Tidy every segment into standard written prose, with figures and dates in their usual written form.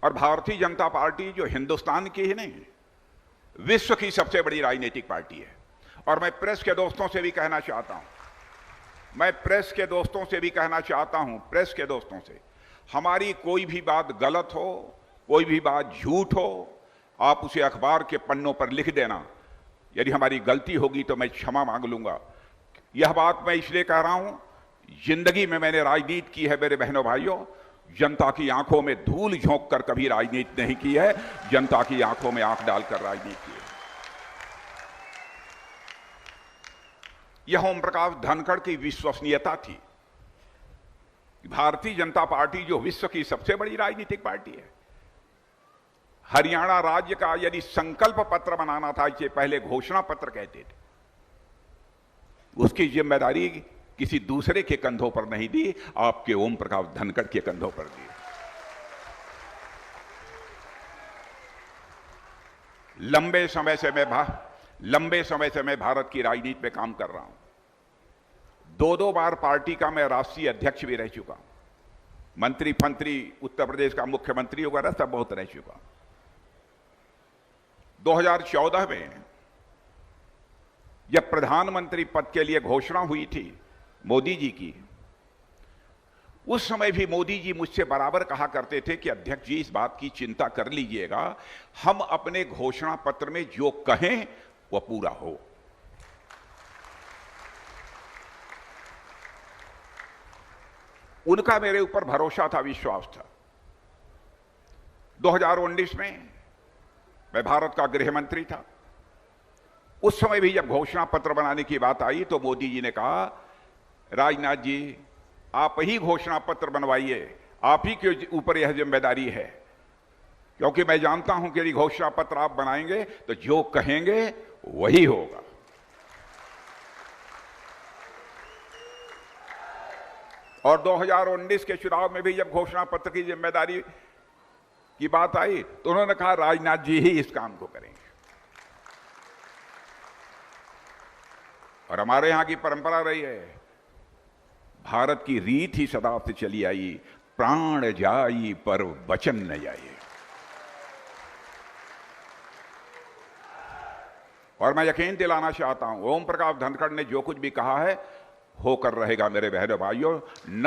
और भारतीय जनता पार्टी जो हिंदुस्तान की ही नहीं, विश्व की सबसे बड़ी राजनीतिक पार्टी है। और मैं प्रेस के दोस्तों से भी कहना चाहता हूं, प्रेस के दोस्तों से हमारी कोई भी बात गलत हो, कोई भी बात झूठ हो, आप उसे अखबार के पन्नों पर लिख देना। यदि हमारी गलती होगी तो मैं क्षमा मांग लूंगा। यह बात मैं इसलिए कह रहा हूं, जिंदगी में मैंने राजनीति की है मेरे बहनों भाइयों, जनता की आंखों में धूल झोंक कर कभी राजनीति नहीं की है, जनता की आंखों में आंख डालकर राजनीति की है। यह ओम प्रकाश धनखड़ की विश्वसनीयता थी। भारतीय जनता पार्टी जो विश्व की सबसे बड़ी राजनीतिक पार्टी है, हरियाणा राज्य का यदि संकल्प पत्र बनाना था, इसे पहले घोषणा पत्र कहते थे, उसकी जिम्मेदारी किसी दूसरे के कंधों पर नहीं दी, आपके ओम प्रकाश धनखड़ के कंधों पर दी। लंबे समय से मैं भारत की राजनीति में काम कर रहा हूं। 2 बार पार्टी का मैं राष्ट्रीय अध्यक्ष भी रह चुका हूं, मंत्री उत्तर प्रदेश का मुख्यमंत्री वगैरह सब बहुत रह चुका। 2014 में जब प्रधानमंत्री पद के लिए घोषणा हुई थी मोदी जी की, उस समय भी मोदी जी मुझसे बराबर कहा करते थे कि अध्यक्ष जी इस बात की चिंता कर लीजिएगा, हम अपने घोषणा पत्र में जो कहें वह पूरा हो। उनका मेरे ऊपर भरोसा था, विश्वास था। 2019 में मैं भारत का गृह मंत्री था। उस समय भी जब घोषणा पत्र बनाने की बात आई तो मोदी जी ने कहा, राजनाथ जी आप ही घोषणा पत्र बनवाइए, आप ही के ऊपर यह जिम्मेदारी है, क्योंकि मैं जानता हूं कि यदि घोषणा पत्र आप बनाएंगे तो जो कहेंगे वही होगा। और 2019 के चुनाव में भी जब घोषणा पत्र की जिम्मेदारी की बात आई तो उन्होंने कहा राजनाथ जी ही इस काम को करेंगे। और हमारे यहां की परंपरा रही है, भारत की रीत ही सदा से चली आई, प्राण जाई पर वचन न जाए। और मैं यकीन दिलाना चाहता हूं, ओम प्रकाश धनखड़ ने जो कुछ भी कहा है होकर रहेगा मेरे बहनों भाइयों। न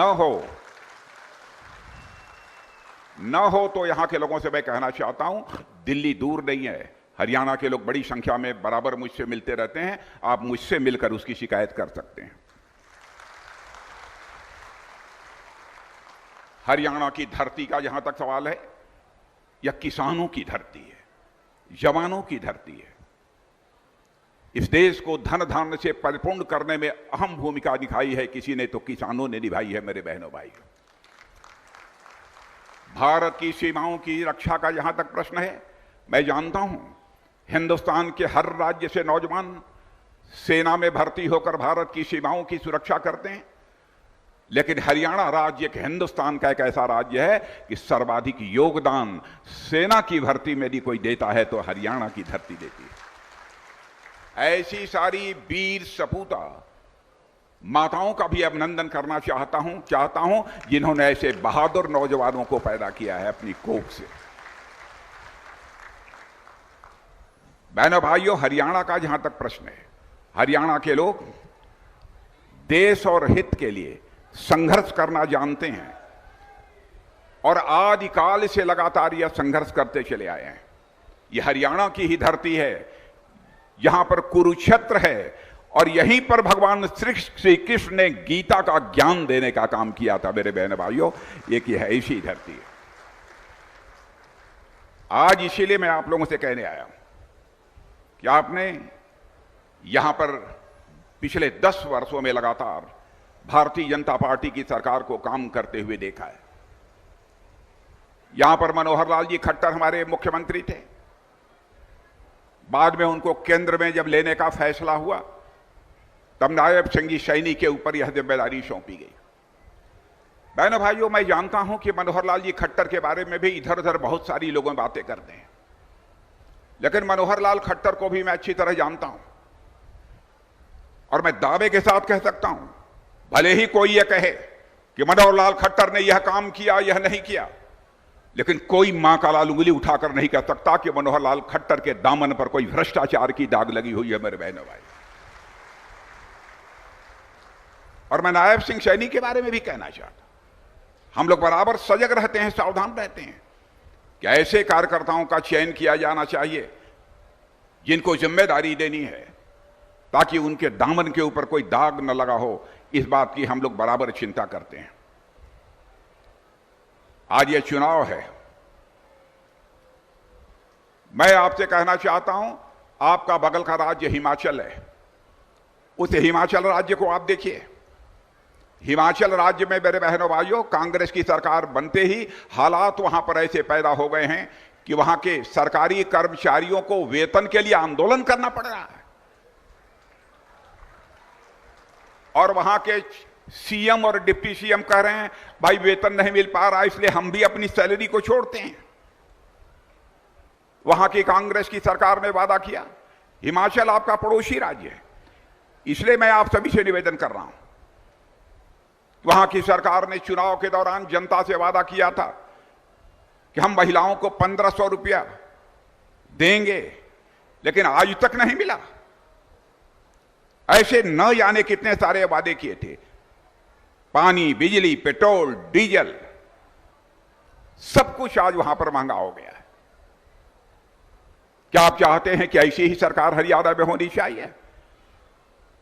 हो तो यहां के लोगों से मैं कहना चाहता हूं, दिल्ली दूर नहीं है, हरियाणा के लोग बड़ी संख्या में बराबर मुझसे मिलते रहते हैं, आप मुझसे मिलकर उसकी शिकायत कर सकते हैं। हरियाणा की धरती का जहां तक सवाल है, यह किसानों की धरती है, जवानों की धरती है। इस देश को धन धान्य से परिपूर्ण करने में अहम भूमिका निभाई है किसी ने तो किसानों ने निभाई है मेरे बहनों भाई। भारत की सीमाओं की रक्षा का जहां तक प्रश्न है, मैं जानता हूं हिंदुस्तान के हर राज्य से नौजवान सेना में भर्ती होकर भारत की सीमाओं की सुरक्षा करते हैं, लेकिन हरियाणा राज्य एक हिंदुस्तान का एक ऐसा राज्य है कि सर्वाधिक योगदान सेना की भर्ती में यदि कोई देता है तो हरियाणा की धरती देती है। ऐसी सारी वीर सपूता माताओं का भी अभिनंदन करना चाहता हूं जिन्होंने ऐसे बहादुर नौजवानों को पैदा किया है अपनी कोख से। बहनों भाइयों, हरियाणा का जहां तक प्रश्न है, हरियाणा के लोग देश और हित के लिए संघर्ष करना जानते हैं और आदिकाल से लगातार यह संघर्ष करते चले आए हैं। यह हरियाणा की ही धरती है, यहां पर कुरुक्षेत्र है और यहीं पर भगवान श्री कृष्ण ने गीता का ज्ञान देने का काम किया था मेरे बहन भाइयों। एक यह ऐसी धरती है। आज इसीलिए मैं आप लोगों से कहने आया हूं कि आपने यहां पर पिछले 10 वर्षों में लगातार भारतीय जनता पार्टी की सरकार को काम करते हुए देखा है। यहां पर मनोहर लाल जी खट्टर हमारे मुख्यमंत्री थे, बाद में उनको केंद्र में जब लेने का फैसला हुआ तब नायब सिंह जी सैनी के ऊपर यह जिम्मेदारी सौंपी गई। बहनों भाइयों, मैं जानता हूं कि मनोहर लाल जी खट्टर के बारे में भी इधर उधर बहुत सारी लोगों बातें करते हैं, लेकिन मनोहर लाल खट्टर को भी मैं अच्छी तरह जानता हूं और मैं दावे के साथ कह सकता हूं, भले ही कोई यह कहे कि मनोहर लाल खट्टर ने यह काम किया, यह नहीं किया, लेकिन कोई मां का लाल उंगली उठाकर नहीं कह सकता कि मनोहर लाल खट्टर के दामन पर कोई भ्रष्टाचार की दाग लगी हुई है मेरे बहनों भाई। और मैं नायब सिंह सैनी के बारे में भी कहना चाहता, हम लोग बराबर सजग रहते हैं, सावधान रहते हैं कि ऐसे कार्यकर्ताओं का चयन किया जाना चाहिए जिनको जिम्मेदारी देनी है, ताकि उनके दामन के ऊपर कोई दाग न लगा हो। इस बात की हम लोग बराबर चिंता करते हैं। आज ये चुनाव है, मैं आपसे कहना चाहता हूं, आपका बगल का राज्य हिमाचल है, उस हिमाचल राज्य को आप देखिए। हिमाचल राज्य में मेरे बहनों भाइयों, कांग्रेस की सरकार बनते ही हालात वहां पर ऐसे पैदा हो गए हैं कि वहां के सरकारी कर्मचारियों को वेतन के लिए आंदोलन करना पड़ रहा है, और वहां के सीएम और डिप्टी सीएम कह रहे हैं भाई वेतन नहीं मिल पा रहा, इसलिए हम भी अपनी सैलरी को छोड़ते हैं। वहां की कांग्रेस की सरकार ने वादा किया, हिमाचल आपका पड़ोसी राज्य है, इसलिए मैं आप सभी से निवेदन कर रहा हूं, वहां की सरकार ने चुनाव के दौरान जनता से वादा किया था कि हम महिलाओं को 1500 रुपया देंगे, लेकिन आज तक नहीं मिला। ऐसे न जाने कितने सारे वादे किए थे। पानी, बिजली, पेट्रोल, डीजल, सब कुछ आज वहां पर महंगा हो गया है। क्या आप चाहते हैं कि ऐसी ही सरकार हरियाणा में होनी चाहिए?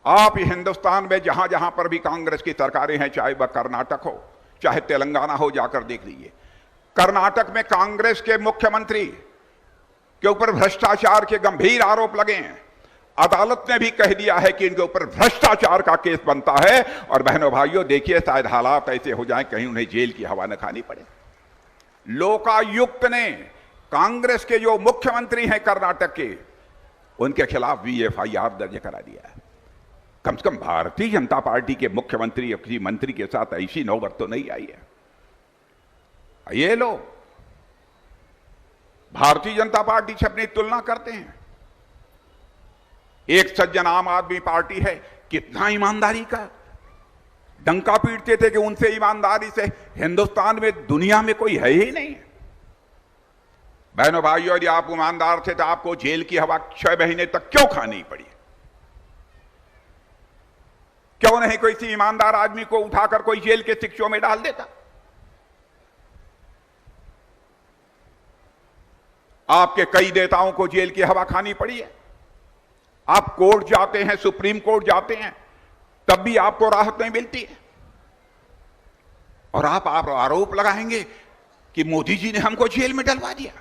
आप हिंदुस्तान में जहां जहां पर भी कांग्रेस की सरकारें हैं, चाहे वह कर्नाटक हो, चाहे तेलंगाना हो, जाकर देख लीजिए। कर्नाटक में कांग्रेस के मुख्यमंत्री के ऊपर भ्रष्टाचार के गंभीर आरोप लगे हैं। अदालत ने भी कह दिया है कि इनके ऊपर भ्रष्टाचार का केस बनता है। और बहनों भाइयों देखिए, शायद हालात ऐसे हो जाएं कहीं उन्हें जेल की हवा न खानी पड़े। लोकायुक्त ने कांग्रेस के जो मुख्यमंत्री हैं कर्नाटक के, उनके खिलाफ भी एफआईआर दर्ज करा दिया है। कम से कम भारतीय जनता पार्टी के मुख्यमंत्री या किसी मंत्री के साथ ऐसी नौबत तो नहीं आई है। ये लोग भारतीय जनता पार्टी से अपनी तुलना करते हैं। एक सज्जन आम आदमी पार्टी है, कितना ईमानदारी का डंका पीटते थे कि उनसे ईमानदारी से हिंदुस्तान में, दुनिया में कोई है ही नहीं। बहनों भाइयों, यदि आप ईमानदार थे तो आपको जेल की हवा 6 महीने तक क्यों खानी पड़ी? क्यों नहीं कोई सी ईमानदार आदमी को उठाकर कोई जेल के शिक्षों में डाल देता? आपके कई नेताओं को जेल की हवा खानी पड़ी है। आप कोर्ट जाते हैं, सुप्रीम कोर्ट जाते हैं, तब भी आपको राहत नहीं मिलती है। और आप आरोप लगाएंगे कि मोदी जी ने हमको जेल में डलवा दिया।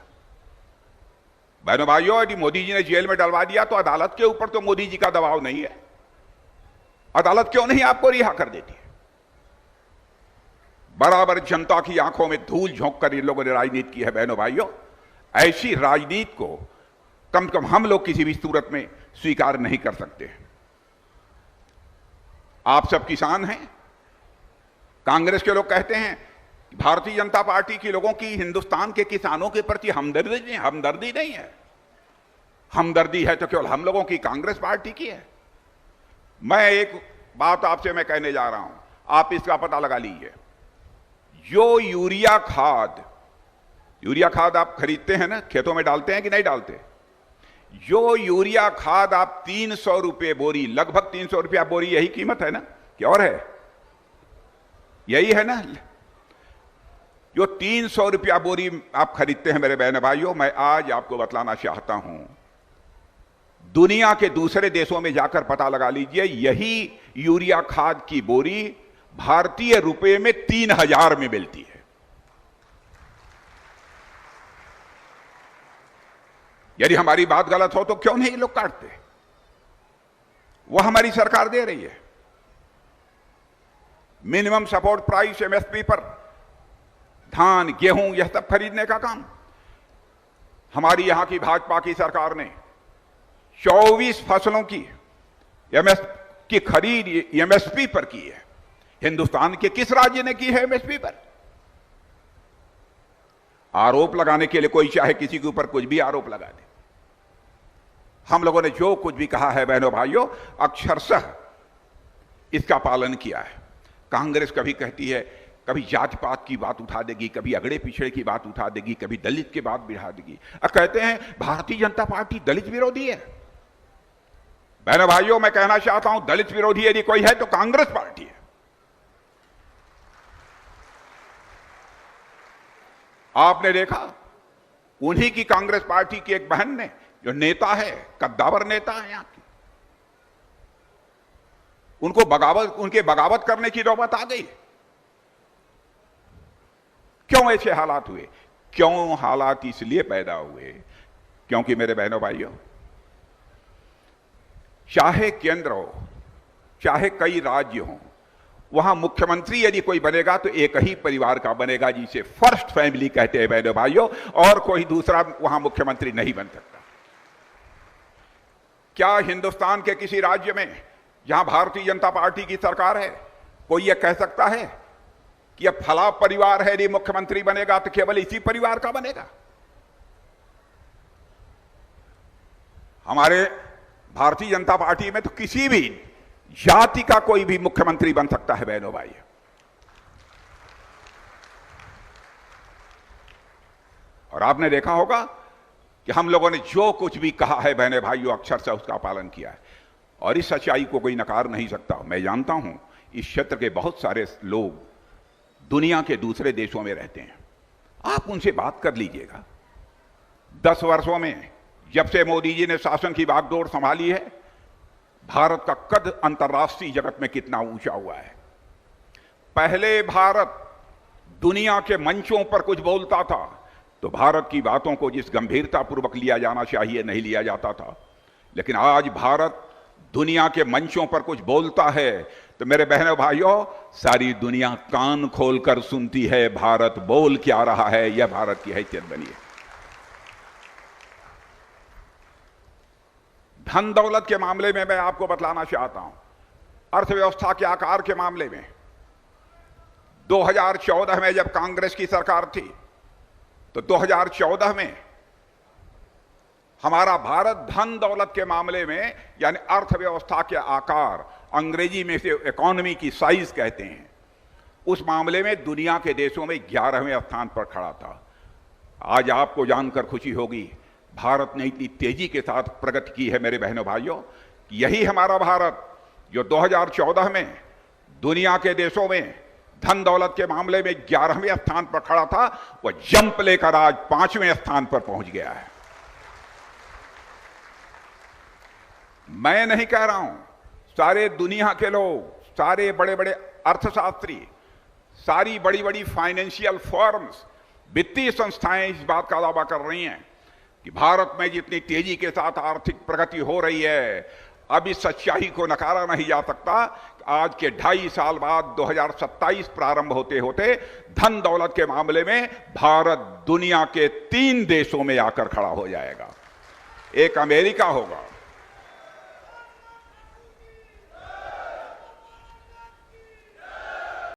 बहनों भाइयों, यदि मोदी जी ने जेल में डलवा दिया तो अदालत के ऊपर तो मोदी जी का दबाव नहीं है। अदालत क्यों नहीं आपको रिहा कर देती है? बराबर जनता की आंखों में धूल झोंक कर इन लोगों ने राजनीति की है। बहनों भाइयों, ऐसी राजनीति को कम से कम हम लोग किसी भी सूरत में स्वीकार नहीं कर सकते। आप सब किसान हैं। कांग्रेस के लोग कहते हैं भारतीय जनता पार्टी के लोगों की हिंदुस्तान के किसानों के प्रति हमदर्दी नहीं है। हमदर्दी है तो केवल हम लोगों की, कांग्रेस पार्टी की है। मैं एक बात आपसे मैं कहने जा रहा हूं, आप इसका पता लगा लीजिए। जो यूरिया खाद आप खरीदते हैं ना, खेतों में डालते हैं कि नहीं डालते? जो यूरिया खाद आप 300 रुपये बोरी, लगभग 300 रुपया बोरी, यही कीमत है ना? क्या और है? यही है ना? जो 300 रुपया बोरी आप खरीदते हैं मेरे बहन भाइयों, मैं आज आपको बतलाना चाहता हूं, दुनिया के दूसरे देशों में जाकर पता लगा लीजिए, यही यूरिया खाद की बोरी भारतीय रुपए में 3000 में मिलती है। यदि हमारी बात गलत हो तो क्यों नहीं लोग काटते? वह हमारी सरकार दे रही है। मिनिमम सपोर्ट प्राइस एमएसपी पर धान, गेहूं, यह सब खरीदने का काम हमारी यहां की भाजपा की सरकार ने 24 फसलों की खरीद एमएसपी पर की है। हिंदुस्तान के किस राज्य ने की है एमएसपी पर? आरोप लगाने के लिए कोई चाहे किसी के ऊपर कुछ भी आरोप लगा दे। हम लोगों ने जो कुछ भी कहा है बहनों भाइयों, अक्षरशः इसका पालन किया है। कांग्रेस कभी कहती है कभी जाति पात की बात उठा देगी, कभी अगड़े पिछड़े की बात उठा देगी, कभी दलित की बात बिठा देगी और कहते हैं भारतीय जनता पार्टी दलित विरोधी है। बहनों भाइयों, मैं कहना चाहता हूं, दलित विरोधी यदि कोई है तो कांग्रेस पार्टी है। आपने देखा उन्हीं की कांग्रेस पार्टी की एक बहन ने, जो नेता है, कद्दावर नेता है यहां की, उनके बगावत करने की नौबत आ गई। क्यों ऐसे हालात हुए? क्यों हालात इसलिए पैदा हुए क्योंकि मेरे बहनों भाइयों, चाहे केंद्र हो चाहे कई राज्य हो, वहां मुख्यमंत्री यदि कोई बनेगा तो एक ही परिवार का बनेगा, जिसे फर्स्ट फैमिली कहते हैं बहनों भाइयों, और कोई दूसरा वहां मुख्यमंत्री नहीं बन सकता। क्या हिंदुस्तान के किसी राज्य में जहां भारतीय जनता पार्टी की सरकार है, कोई यह कह सकता है कि यह फला परिवार है, यदि मुख्यमंत्री बनेगा तो केवल इसी परिवार का बनेगा? हमारे भारतीय जनता पार्टी में तो किसी भी जाति का कोई भी मुख्यमंत्री बन सकता है बहनों भाई। और आपने देखा होगा कि हम लोगों ने जो कुछ भी कहा है बहने भाइयों, अक्षर से उसका पालन किया है, और इस सच्चाई को कोई नकार नहीं सकता। मैं जानता हूं इस क्षेत्र के बहुत सारे लोग दुनिया के दूसरे देशों में रहते हैं, आप उनसे बात कर लीजिएगा। 10 वर्षों में जब से मोदी जी ने शासन की बागडोर संभाली है, भारत का कद अंतर्राष्ट्रीय जगत में कितना ऊंचा हुआ है। पहले भारत दुनिया के मंचों पर कुछ बोलता था तो भारत की बातों को जिस गंभीरता पूर्वक लिया जाना चाहिए नहीं लिया जाता था, लेकिन आज भारत दुनिया के मंचों पर कुछ बोलता है तो मेरे बहनों भाइयों, सारी दुनिया कान खोलकर सुनती है भारत बोल क्या रहा है। यह भारत की हैसियत बनी है। धन दौलत के मामले में मैं आपको बतलाना चाहता हूं, अर्थव्यवस्था के आकार के मामले में 2014 में जब कांग्रेस की सरकार थी तो 2014 में हमारा भारत धन दौलत के मामले में, यानी अर्थव्यवस्था के आकार, अंग्रेजी में से इकोनॉमी की साइज कहते हैं, उस मामले में दुनिया के देशों में 11वें स्थान पर खड़ा था। आज आपको जानकर खुशी होगी, भारत ने इतनी तेजी के साथ प्रगति की है मेरे बहनों भाइयों, यही हमारा भारत जो 2014 में दुनिया के देशों में धन दौलत के मामले में 11वें स्थान पर खड़ा था, वह जंप लेकर आज 5वें स्थान पर पहुंच गया है। मैं नहीं कह रहा हूं, सारे दुनिया के लोग, सारे बड़े बड़े अर्थशास्त्री, सारी बड़ी बड़ी फाइनेंशियल फर्म्स, वित्तीय संस्थाएं इस बात का दावा कर रही हैं कि भारत में जितनी तेजी के साथ आर्थिक प्रगति हो रही है, अब इस सच्चाई को नकारा नहीं जा सकता। आज के 2.5 साल बाद 2027 प्रारंभ होते होते धन दौलत के मामले में भारत दुनिया के 3 देशों में आकर खड़ा हो जाएगा। एक अमेरिका होगा,